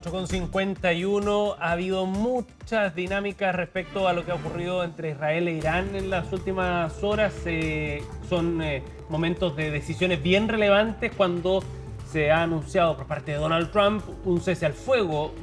8:51, ha habido muchas dinámicas respecto a lo que ha ocurrido entre Israel e Irán en las últimas horas. Son momentos de decisiones bien relevantes cuando se ha anunciado por parte de Donald Trump un cese al fuego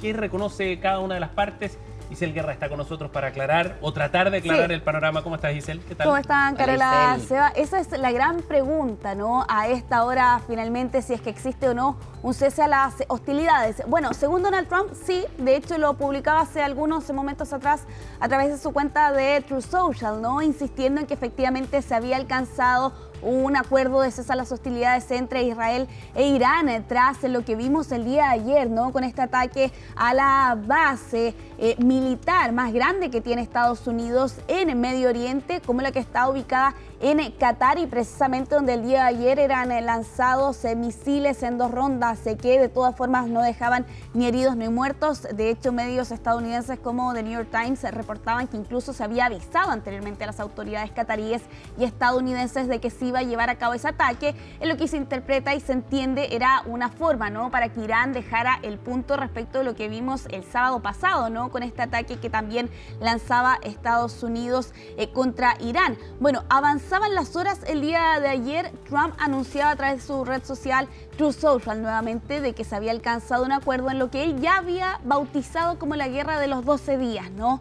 que reconoce cada una de las partes. Giselle Guerra está con nosotros para aclarar o tratar de aclarar el panorama. ¿Cómo estás, Giselle? ¿Qué tal? ¿Cómo están, Carola, Seba? Esa es la gran pregunta, ¿no? A esta hora, finalmente, si es que existe o no un cese a las hostilidades. Bueno, según Donald Trump, sí. De hecho, lo publicaba hace algunos momentos atrás a través de su cuenta de Truth Social, ¿no? Insistiendo en que efectivamente se había alcanzado un acuerdo de cese a las hostilidades entre Israel e Irán tras lo que vimos el día de ayer, ¿no? Con este ataque a la base militar más grande que tiene Estados Unidos en Medio Oriente, como la que está ubicada en Qatar, y precisamente donde el día de ayer eran lanzados misiles en 2 rondas que de todas formas no dejaban ni heridos ni muertos. De hecho, medios estadounidenses como The New York Times reportaban que incluso se había avisado anteriormente a las autoridades cataríes y estadounidenses de que se iba a llevar a cabo ese ataque. En lo que se interpreta y se entiende era una forma, ¿no?, para que Irán dejara el punto respecto de lo que vimos el sábado pasado, ¿no?, con este ataque que también lanzaba Estados Unidos contra Irán. Bueno, avanzaban las horas el día de ayer. Trump anunciaba a través de su red social Truth Social nuevamente de que se había alcanzado un acuerdo en lo que él ya había bautizado como la guerra de los 12 días, ¿no?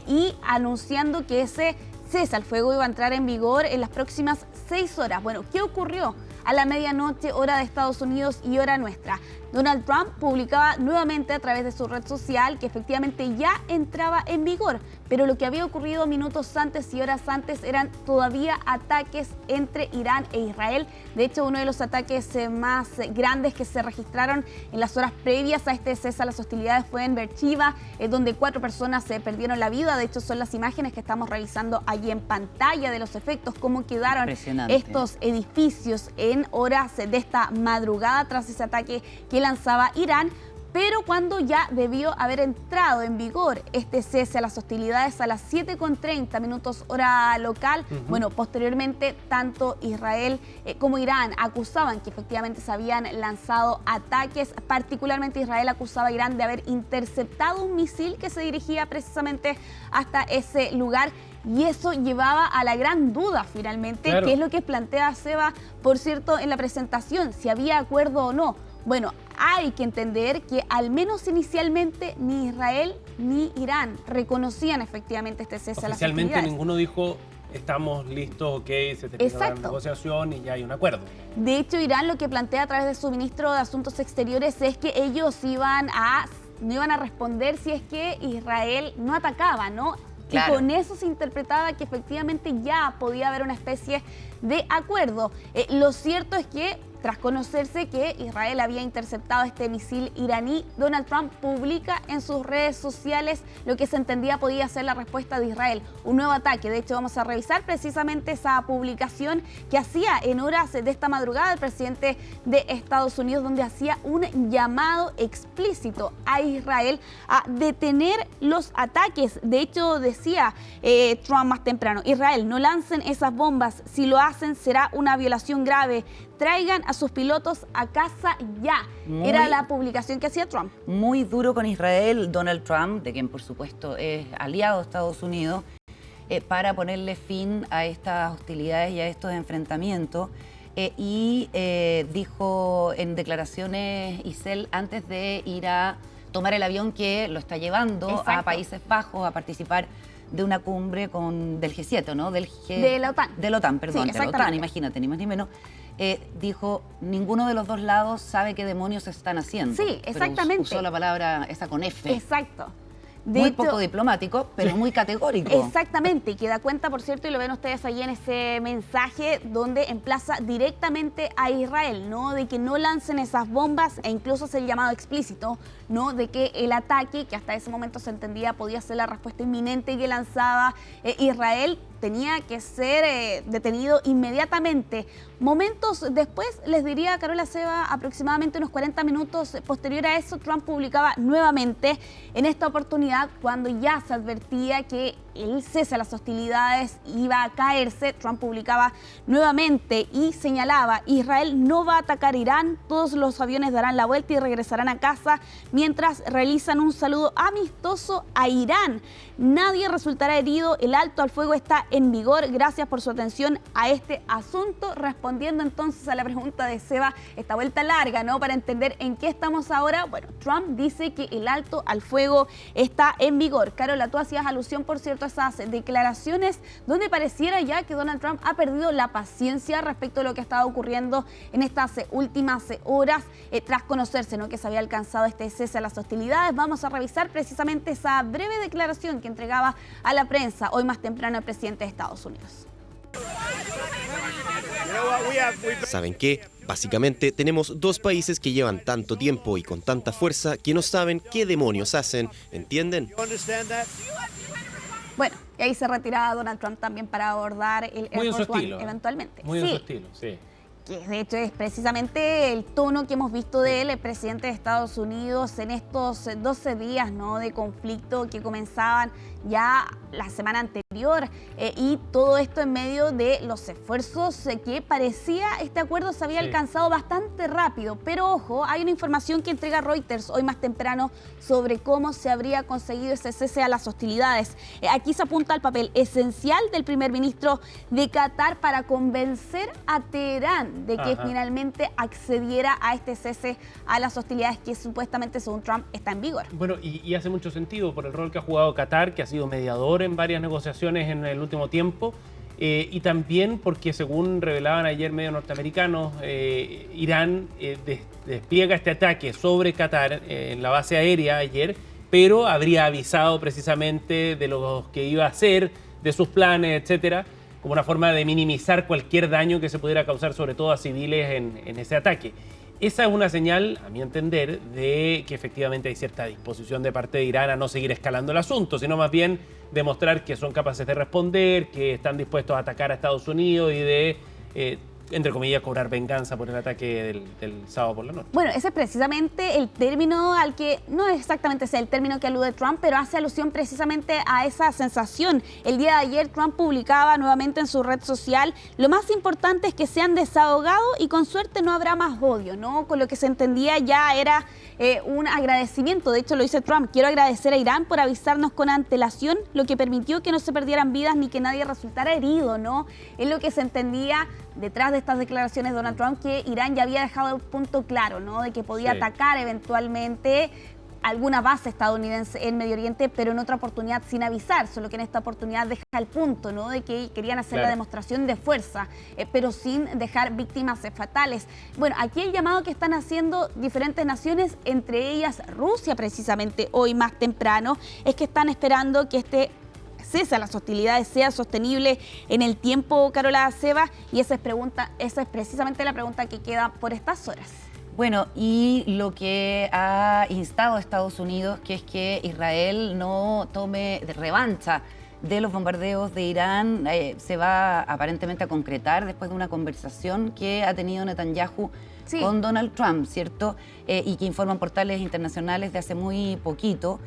Y anunciando que ese cese al fuego iba a entrar en vigor en las próximas 6 horas. Bueno, ¿qué ocurrió? A la medianoche, hora de Estados Unidos y hora nuestra, Donald Trump publicaba nuevamente a través de su red social que efectivamente ya entraba en vigor, pero lo que había ocurrido minutos antes y horas antes eran todavía ataques entre Irán e Israel. De hecho, uno de los ataques más grandes que se registraron en las horas previas a este cese a las hostilidades fue en Beersheba, donde 4 personas perdieron la vida. De hecho, son las imágenes que estamos revisando allí en pantalla de los efectos, cómo quedaron estos edificios en horas de esta madrugada tras ese ataque que lanzaba Irán. Pero cuando ya debió haber entrado en vigor este cese a las hostilidades a las 7:30 minutos hora local, bueno, posteriormente tanto Israel como Irán acusaban que efectivamente se habían lanzado ataques. Particularmente Israel acusaba a Irán de haber interceptado un misil que se dirigía precisamente hasta ese lugar. Y eso llevaba a la gran duda finalmente, que es lo que plantea Seba, por cierto, en la presentación, si había acuerdo o no. Bueno, hay que entender que al menos inicialmente ni Israel ni Irán reconocían efectivamente este cese a las hostilidades. Oficialmente ninguno dijo estamos listos, ok, se terminó la negociación y ya hay un acuerdo. De hecho, Irán lo que plantea a través de su ministro de Asuntos Exteriores es que ellos no iban a responder si es que Israel no atacaba, ¿no? Claro. Y con eso se interpretaba que efectivamente ya podía haber una especie de acuerdo. Lo cierto es que tras conocerse que Israel había interceptado este misil iraní, Donald Trump publica en sus redes sociales lo que se entendía podía ser la respuesta de Israel, un nuevo ataque. De hecho, vamos a revisar precisamente esa publicación que hacía en horas de esta madrugada el presidente de Estados Unidos, donde hacía un llamado explícito a Israel a detener los ataques. De hecho, decía Trump más temprano: Israel, no lancen esas bombas, si lo hacen será una violación grave. Traigan a sus pilotos a casa ya. Era la publicación que hacía Trump. Muy duro con Israel, Donald Trump, de quien por supuesto es aliado de Estados Unidos, para ponerle fin a estas hostilidades y a estos enfrentamientos. Dijo en declaraciones, Giselle, antes de ir a tomar el avión que lo está llevando a Países Bajos a participar de una cumbre del G7, ¿no? De la OTAN. De la OTAN, perdón, sí, de la OTAN, imagínate, ni más ni menos. Dijo, ninguno de los dos lados sabe qué demonios están haciendo. Sí, exactamente. Pero usó la palabra esa con F. Exacto. Muy poco diplomático, pero muy categórico. Exactamente, y que da cuenta, por cierto, y lo ven ustedes allí en ese mensaje, donde emplaza directamente a Israel, ¿no? De que no lancen esas bombas, e incluso hace el llamado explícito, ¿no? De que el ataque, que hasta ese momento se entendía podía ser la respuesta inminente que lanzaba Israel, tenía que ser detenido inmediatamente. Momentos después, les diría Carola Ceba, aproximadamente unos 40 minutos posterior a eso, Trump publicaba nuevamente, en esta oportunidad cuando ya se advertía que el cese a las hostilidades iba a caerse, Trump publicaba nuevamente y señalaba: Israel no va a atacar Irán, todos los aviones darán la vuelta y regresarán a casa mientras realizan un saludo amistoso a Irán. Nadie resultará herido, el alto al fuego está en vigor. Gracias por su atención a este asunto. Respondiendo entonces a la pregunta de Seba, esta vuelta larga, ¿no?, para entender en qué estamos ahora. Bueno, Trump dice que el alto al fuego está en vigor. Carola, tú hacías alusión, por cierto, a esas declaraciones donde pareciera ya que Donald Trump ha perdido la paciencia respecto a lo que estaba ocurriendo en estas últimas horas tras conocerse, ¿no?, que se había alcanzado este cese a las hostilidades. Vamos a revisar precisamente esa breve declaración que entregaba a la prensa hoy más temprano el presidente de Estados Unidos. ¿Saben qué? Básicamente tenemos dos países que llevan tanto tiempo y con tanta fuerza que no saben qué demonios hacen, ¿entienden? Bueno, y ahí se retiraba Donald Trump también para abordar el Air Force One eventualmente. Muy en su estilo, sí. Que de hecho es precisamente el tono que hemos visto de él, el presidente de Estados Unidos, en estos 12 días, ¿no?, de conflicto que comenzaban ya la semana anterior, y todo esto en medio de los esfuerzos que parecía este acuerdo se había alcanzado bastante rápido. Pero ojo, hay una información que entrega Reuters hoy más temprano sobre cómo se habría conseguido ese cese a las hostilidades. Aquí se apunta al papel esencial del primer ministro de Qatar para convencer a Teherán de que finalmente accediera a este cese a las hostilidades que supuestamente, según Trump, está en vigor. Bueno, y hace mucho sentido por el rol que ha jugado Qatar, que ha sido mediador en varias negociaciones en el último tiempo, y también porque, según revelaban ayer medios norteamericanos, Irán despliega este ataque sobre Qatar en la base aérea ayer, pero habría avisado precisamente de lo que iba a hacer, de sus planes, etcétera, como una forma de minimizar cualquier daño que se pudiera causar, sobre todo a civiles, en ese ataque. Esa es una señal, a mi entender, de que efectivamente hay cierta disposición de parte de Irán a no seguir escalando el asunto, sino más bien demostrar que son capaces de responder, que están dispuestos a atacar a Estados Unidos y de, entre comillas, cobrar venganza por el ataque del sábado por la noche. Bueno, ese es precisamente el término al que, no exactamente ese es el término que alude Trump, pero hace alusión precisamente a esa sensación. El día de ayer Trump publicaba nuevamente en su red social: lo más importante es que se han desahogado y con suerte no habrá más odio, ¿no? Con lo que se entendía ya era un agradecimiento. De hecho, lo dice Trump: quiero agradecer a Irán por avisarnos con antelación, lo que permitió que no se perdieran vidas ni que nadie resultara herido, ¿no? Es lo que se entendía detrás de estas declaraciones de Donald Trump, que Irán ya había dejado el punto claro, ¿no?, de que podía atacar eventualmente alguna base estadounidense en Medio Oriente, pero en otra oportunidad sin avisar, solo que en esta oportunidad deja el punto, ¿no?, de que querían hacer la demostración de fuerza, pero sin dejar víctimas fatales. Bueno, aquí el llamado que están haciendo diferentes naciones, entre ellas Rusia precisamente hoy más temprano, es que están esperando que este cese a las hostilidades sea sostenible en el tiempo, Carola Ceba, y esa es precisamente la pregunta que queda por estas horas. Bueno, y lo que ha instado a Estados Unidos, que es que Israel no tome revancha de los bombardeos de Irán, se va aparentemente a concretar después de una conversación que ha tenido Netanyahu con Donald Trump, ¿cierto? Y que informan portales internacionales de hace muy poquito.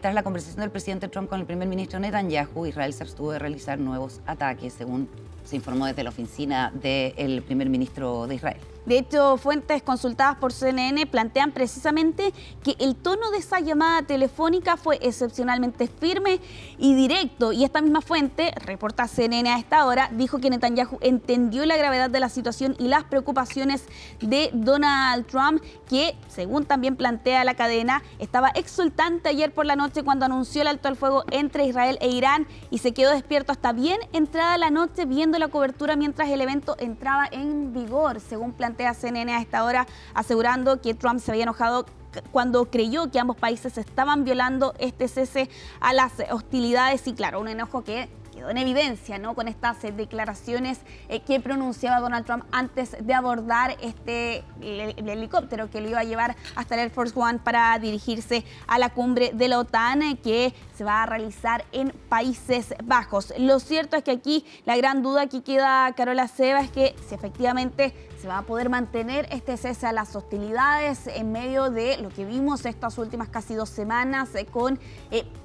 Tras la conversación del presidente Trump con el primer ministro Netanyahu, Israel se abstuvo de realizar nuevos ataques, según se informó desde la oficina del primer ministro de Israel. De hecho, fuentes consultadas por CNN plantean precisamente que el tono de esa llamada telefónica fue excepcionalmente firme y directo. Y esta misma fuente, reporta CNN a esta hora, dijo que Netanyahu entendió la gravedad de la situación y las preocupaciones de Donald Trump, que, según también plantea la cadena, estaba exultante ayer por la noche cuando anunció el alto al fuego entre Israel e Irán y se quedó despierto hasta bien entrada la noche viendo la cobertura mientras el evento entraba en vigor, según plantea CNN a esta hora, asegurando que Trump se había enojado cuando creyó que ambos países estaban violando este cese a las hostilidades. Y claro, un enojo que quedó en evidencia, ¿no? Con estas declaraciones que pronunciaba Donald Trump antes de abordar el helicóptero que lo iba a llevar hasta el Air Force One para dirigirse a la cumbre de la OTAN que se va a realizar en Países Bajos. Lo cierto es que aquí la gran duda que queda, Carola Ceba, es que si efectivamente se va a poder mantener este cese a las hostilidades en medio de lo que vimos estas últimas casi 2 semanas con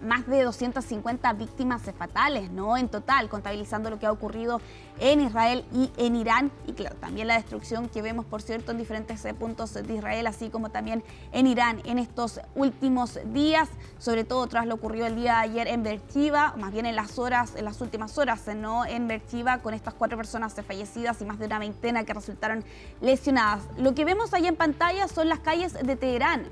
más de 250 víctimas fatales, ¿no? En total, contabilizando lo que ha ocurrido en Israel y en Irán. Y claro, también la destrucción que vemos, por cierto, en diferentes puntos de Israel, así como también en Irán en estos últimos días, sobre todo tras lo ocurrido el día de ayer en Beersheba, más bien en las últimas horas, ¿no? En Beersheba, con estas 4 personas fallecidas y más de una veintena que resultaron lesionadas. Lo que vemos ahí en pantalla son las calles de Teherán,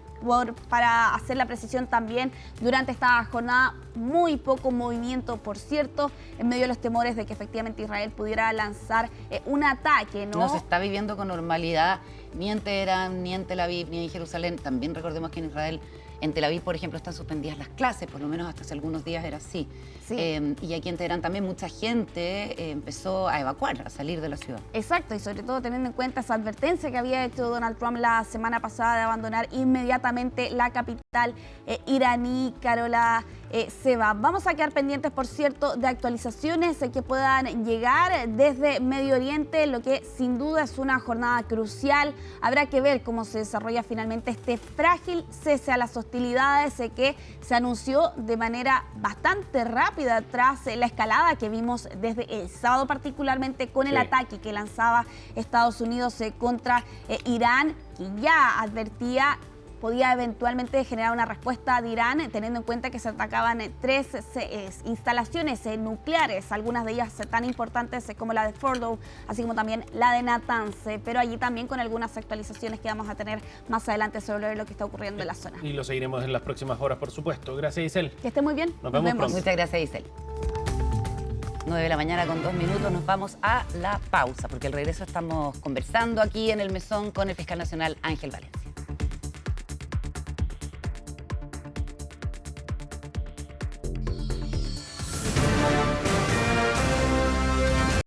para hacer la precisión también, durante esta jornada muy poco movimiento, por cierto, en medio de los temores de que efectivamente Israel pudiera lanzar un ataque, ¿no? No se está viviendo con normalidad ni en Teherán, ni en Tel Aviv, ni en Jerusalén. También recordemos que en Israel, en Tel Aviv, por ejemplo, están suspendidas las clases, por lo menos hasta hace algunos días era así. Sí. Y aquí en Teherán también mucha gente empezó a evacuar, a salir de la ciudad. Exacto, y sobre todo teniendo en cuenta esa advertencia que había hecho Donald Trump la semana pasada de abandonar inmediatamente la capital iraní, Carola Ceba. Vamos a quedar pendientes, por cierto, de actualizaciones que puedan llegar desde Medio Oriente, lo que sin duda es una jornada crucial. Habrá que ver cómo se desarrolla finalmente este frágil cese a las hostilidades que se anunció de manera bastante rápida tras la escalada que vimos desde el sábado, particularmente con el ataque que lanzaba Estados Unidos contra Irán, que ya advertía podía eventualmente generar una respuesta de Irán, teniendo en cuenta que se atacaban 3 instalaciones nucleares, algunas de ellas tan importantes como la de Fordow, así como también la de Natanz, pero allí también con algunas actualizaciones que vamos a tener más adelante sobre lo que está ocurriendo en la zona. Y lo seguiremos en las próximas horas, por supuesto. Gracias, Isel. Que esté muy bien. Nos vemos pronto. Muchas gracias, Isel. 9 de la mañana con 2 minutos, nos vamos a la pausa, porque al regreso estamos conversando aquí en el mesón con el fiscal nacional Ángel Valencia.